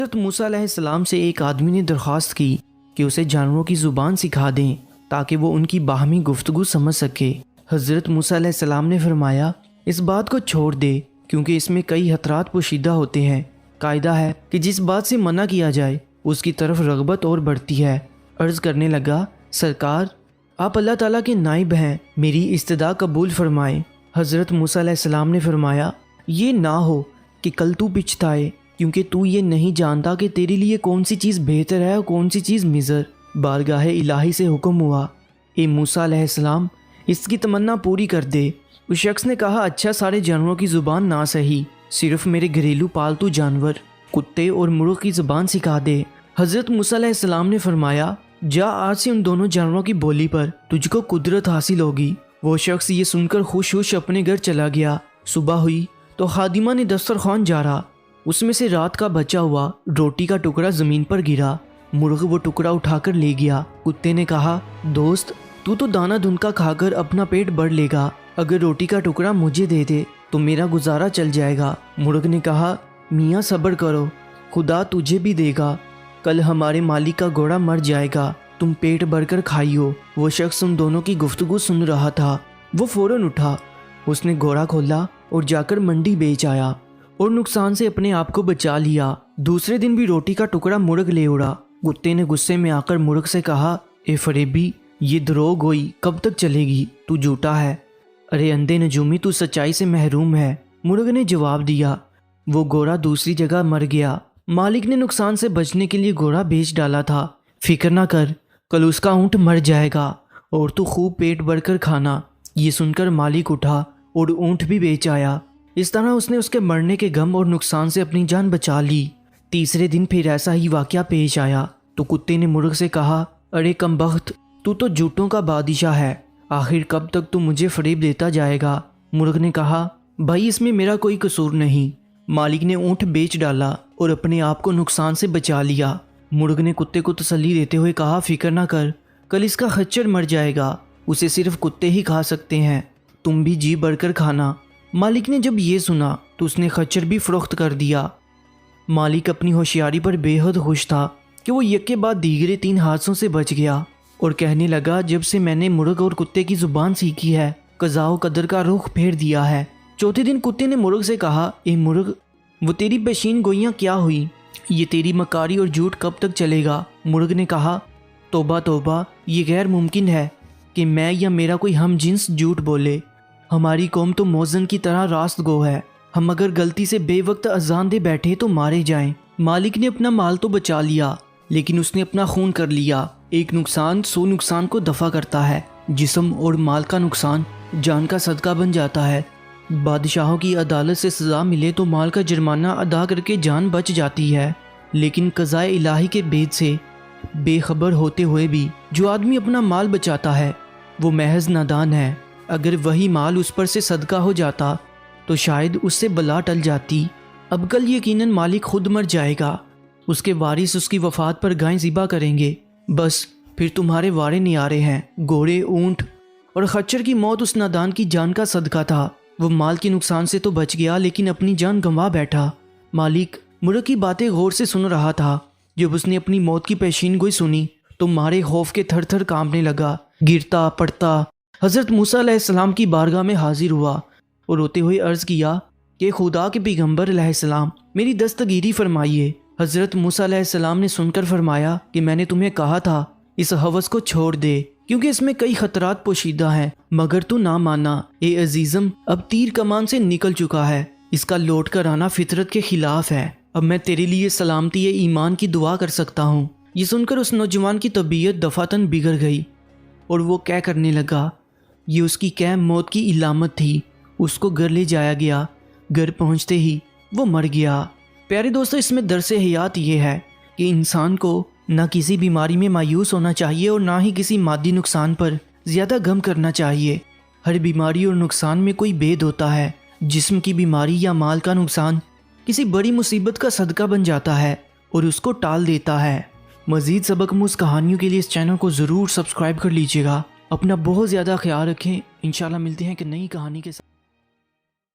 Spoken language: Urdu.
حضرت موسیٰ علیہ السلام سے ایک آدمی نے درخواست کی کہ اسے جانوروں کی زبان سکھا دیں تاکہ وہ ان کی باہمی گفتگو سمجھ سکے۔ حضرت موسیٰ علیہ السلام نے فرمایا اس بات کو چھوڑ دے کیونکہ اس میں کئی خطرات پوشیدہ ہوتے ہیں۔ قاعدہ ہے کہ جس بات سے منع کیا جائے اس کی طرف رغبت اور بڑھتی ہے۔ عرض کرنے لگا سرکار آپ اللہ تعالیٰ کے نائب ہیں، میری استدعا قبول فرمائیں۔ حضرت موسیٰ علیہ السلام نے فرمایا یہ نہ ہو کہ کل تو پچھتائے کیونکہ تو یہ نہیں جانتا کہ تیرے لیے کون سی چیز بہتر ہے اور کون سی چیز مضر۔ بارگاہ الہی سے حکم ہوا اے موسیٰ علیہ السلام اس کی تمنا پوری کر دے۔ اس شخص نے کہا اچھا سارے جانوروں کی زبان نہ صحیح، صرف میرے گھریلو پالتو جانور کتے اور مرغ کی زبان سکھا دے۔ حضرت موسیٰ علیہ السلام نے فرمایا جا آج سے ان دونوں جانوروں کی بولی پر تجھ کو قدرت حاصل ہوگی۔ وہ شخص یہ سن کر خوش اپنے گھر چلا گیا۔ صبح ہوئی تو خادمہ نے دسترخوان جھاڑا، اس میں سے رات کا بچا ہوا روٹی کا ٹکڑا زمین پر گرا۔ مرغ وہ ٹکڑا اٹھا کر لے گیا۔ کتے نے کہا دوست تو دانہ دھنکا کھا کر اپنا پیٹ بھر لے گا، اگر روٹی کا ٹکڑا مجھے دے دے تو میرا گزارا چل جائے گا۔ مرغ نے کہا میاں صبر کرو، خدا تجھے بھی دے گا، کل ہمارے مالک کا گھوڑا مر جائے گا، تم پیٹ بھر کر کھائیو۔ وہ شخص ان دونوں کی گفتگو سن رہا تھا، وہ فوراً اٹھا، اس نے گھوڑا کھولا اور جا کر منڈی بیچ آیا اور نقصان سے اپنے آپ کو بچا لیا۔ دوسرے دن بھی روٹی کا ٹکڑا مرغ لے اڑا۔ کتے نے غصے میں آ کر مرغ سے کہا اے فریبی یہ دروغ گوئی کب تک چلے گی، تو جھوٹا ہے، ارے اندھے نجومی تو سچائی سے محروم ہے۔ مرغ نے جواب دیا وہ گھوڑا دوسری جگہ مر گیا، مالک نے نقصان سے بچنے کے لیے گھوڑا بیچ ڈالا تھا، فکر نہ کر کل اس کا اونٹ مر جائے گا اور تو خوب پیٹ بھر کر کھانا۔ یہ سن کر مالک اٹھا اور اونٹ بھی بیچ آیا۔ اس طرح اس نے اس کے مرنے کے غم اور نقصان سے اپنی جان بچا لی۔ تیسرے دن پھر ایسا ہی واقعہ پیش آیا تو کتے نے مرغ سے کہا ارے کم بخت تو جھوٹوں کا بادشاہ ہے، آخر کب تک تو مجھے فریب دیتا جائے گا۔ مرغ نے کہا بھائی اس میں میرا کوئی قصور نہیں، مالک نے اونٹ بیچ ڈالا اور اپنے آپ کو نقصان سے بچا لیا۔ مرغ نے کتے کو تسلی دیتے ہوئے کہا فکر نہ کر، کل اس کا خچر مر جائے گا، اسے صرف کتے ہی کھا سکتے ہیں، تم بھی جی بڑھ کر کھانا۔ مالک نے جب یہ سنا تو اس نے خچر بھی فروخت کر دیا۔ مالک اپنی ہوشیاری پر بے حد خوش تھا کہ وہ یک کے بعد دیگرے 3 حادثوں سے بچ گیا اور کہنے لگا جب سے میں نے مرغ اور کتے کی زبان سیکھی ہے قضاء و قدر کا رخ پھیر دیا ہے۔ چوتھے دن کتے نے مرغ سے کہا اے مرغ وہ تیری پیشین گوئیاں کیا ہوئی، یہ تیری مکاری اور جھوٹ کب تک چلے گا؟ مرغ نے کہا توبہ توبہ یہ غیر ممکن ہے کہ میں یا میرا کوئی ہم جنس جھوٹ بولے، ہماری قوم تو موزن کی طرح راست گو ہے، ہم اگر غلطی سے بے وقت اذان دے بیٹھے تو مارے جائیں۔ مالک نے اپنا مال تو بچا لیا لیکن اس نے اپنا خون کر لیا۔ ایک نقصان 100 نقصان کو دفع کرتا ہے، جسم اور مال کا نقصان جان کا صدقہ بن جاتا ہے۔ بادشاہوں کی عدالت سے سزا ملے تو مال کا جرمانہ ادا کر کے جان بچ جاتی ہے، لیکن قضاء الہی کے بید سے بے خبر ہوتے ہوئے بھی جو آدمی اپنا مال بچاتا ہے وہ محض نادان ہے۔ اگر وہی مال اس پر سے صدقہ ہو جاتا تو شاید اس سے بلا ٹل جاتی۔ اب کل یقیناً مالک خود مر جائے گا، اس کے وارث اس کی وفات پر گائیں ذبح کریں گے، بس پھر تمہارے وارے نیارے ہیں۔ گھوڑے، اونٹ اور خچر کی موت اس نادان کی جان کا صدقہ تھا، وہ مال کے نقصان سے تو بچ گیا لیکن اپنی جان گنوا بیٹھا۔ مالک مرغ کی باتیں غور سے سن رہا تھا، جب اس نے اپنی موت کی پیشین گوئی سنی تو مارے خوف کے تھر تھر کانپنے لگا، گرتا پڑتا حضرت موسیٰ علیہ السلام کی بارگاہ میں حاضر ہوا اور روتے ہوئے عرض کیا کہ خدا کے پیغمبر علیہ السلام میری دستگیری فرمائیے۔ حضرت موسیٰ علیہ السلام نے سن کر فرمایا کہ میں نے تمہیں کہا تھا اس ہوس کو چھوڑ دے کیونکہ اس میں کئی خطرات پوشیدہ ہیں، مگر تو نہ مانا۔ اے عزیزم اب تیر کمان سے نکل چکا ہے، اس کا لوٹ کر آنا فطرت کے خلاف ہے، اب میں تیرے لیے سلامتی ایمان کی دعا کر سکتا ہوں۔ یہ سن کر اس نوجوان کی طبیعت دفعتاً بگڑ گئی اور وہ کہہ کرنے لگا، یہ اس کی کہم موت کی علامت تھی۔ اس کو گھر لے جایا گیا، گھر پہنچتے ہی وہ مر گیا۔ پیارے دوستو، اس میں درس حیات یہ ہے کہ انسان کو نہ کسی بیماری میں مایوس ہونا چاہیے اور نہ ہی کسی مادی نقصان پر زیادہ غم کرنا چاہیے۔ ہر بیماری اور نقصان میں کوئی بید ہوتا ہے۔ جسم کی بیماری یا مال کا نقصان کسی بڑی مصیبت کا صدقہ بن جاتا ہے اور اس کو ٹال دیتا ہے۔ مزید سبق آموز کہانیوں کے لیے اس چینل کو ضرور سبسکرائب کر لیجیے گا۔ اپنا بہت زیادہ خیال رکھیں، انشاءاللہ ملتے ہیں کہ نئی کہانی کے ساتھ۔